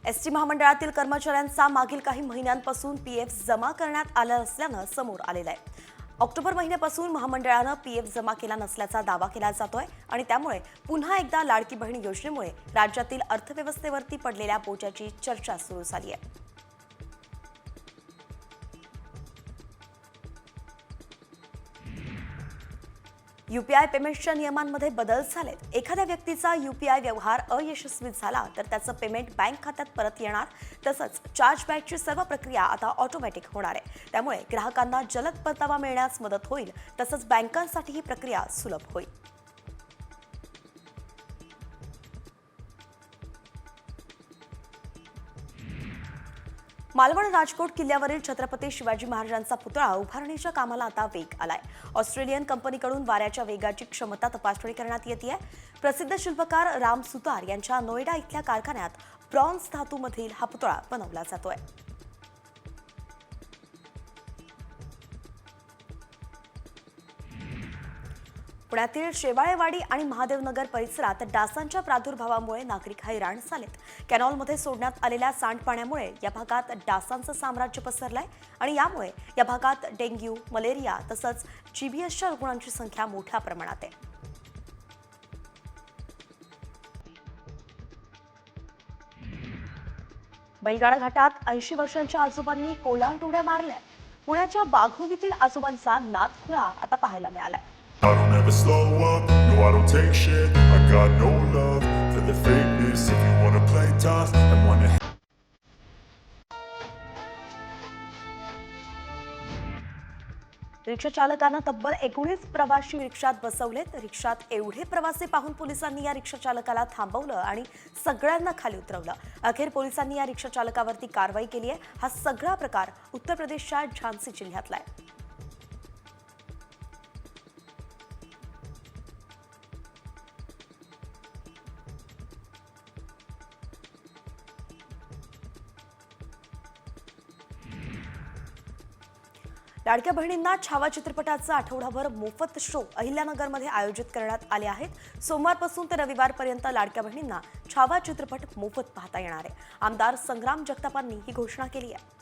ST महामंडळातील कर्मचाऱ्यांचा मागील काही महिन्यांपासून पीएफ जमा करण्यात आला असल्यानं समोर आलेलं आहे। ऑक्टोबर महिन्यापासून महामंडळानं पीएफ जमा केला नसल्याचा दावा केला जातोय आणि त्यामुळे पुन्हा एकदा लाडकी बहीण योजनेमुळे राज्यातील अर्थव्यवस्थेवरती पडलेल्या बोजाची चर्चा सुरू झाली आहे। यूपीआय पेमेंटच्या नियमांमध्ये बदल झालेत। एखाद्या व्यक्तीचा यूपीआय व्यवहार अयशस्वी झाला तर त्याचं पेमेंट बँक खात्यात परत येणार, तसंच चार्जबॅकची सर्व प्रक्रिया आता ऑटोमॅटिक होणार आहे। त्यामुळे ग्राहकांना जलद परतावा मिळण्यास मदत होईल, तसंच बँकांसाठी ही प्रक्रिया सुलभ होईल। मालवण राजकोट किल्ल्यावरील छत्रपती शिवाजी महाराजांचा पुतळा उभारणीच्या कामाला आता वेग आलाय। ऑस्ट्रेलियन कंपनीकडून वाऱ्याच्या वेगाची क्षमता तपासणी करण्यात येते। प्रसिद्ध शिल्पकार राम सुतार यांच्या नोएडा इथल्या कारखान्यात ब्रॉन्झ धातूमधील हा पुतळा बनवला जातोय। पुण्यातील शेवाळेवाडी आणि महादेवनगर परिसरात डासांच्या प्रादुर्भावामुळे नागरिक हैराण झालेत। कॅनॉलमध्ये सोडण्यात आलेल्या सांडपाण्यामुळे या भागात डासांचं साम्राज्य पसरलंय आणि यामुळे या भागात डेंग्यू, मलेरिया तसंच जीबीएसच्या रुग्णांची संख्या मोठ्या प्रमाणात आहे। बैलगाडा घाटात 80 वर्षांच्या आजोबांनी कोलांटुड्या मारल्या। पुण्याच्या बाघोलीतील आजोबांचा नादखुळा आता पाहायला मिळालाय। I don't ever slow up, no I don't take shit. I got no love for the fakeness. If you wanna play tough and wanna रिक्षा चालकांना तब्बल 19 प्रवासी रिक्षात बसवलेत। रिक्षात एवढे प्रवासी पाहून पोलिसांनी या रिक्षा चालकाला थांबवलं आणि सगळ्यांना खाली उतरवलं। अखेर पोलिसांनी या रिक्षा चालकावरती कारवाई केली आहे। हा सगळा प्रकार उत्तर प्रदेशच्या झांसी जिल्ह्यातला आहे। लाडक्या बहिणींना छावा चित्रपटाचा आठवडाभर मोफत शो अहिल्यानगरमध्ये आयोजित करण्यात आले आहेत। सोमवारपासून ते रविवारपर्यंत लाडक्या बहिणींना छावा चित्रपट मोफत पाहता येणार आहे। आमदार संग्राम जगतापांनी ही घोषणा केली आहे।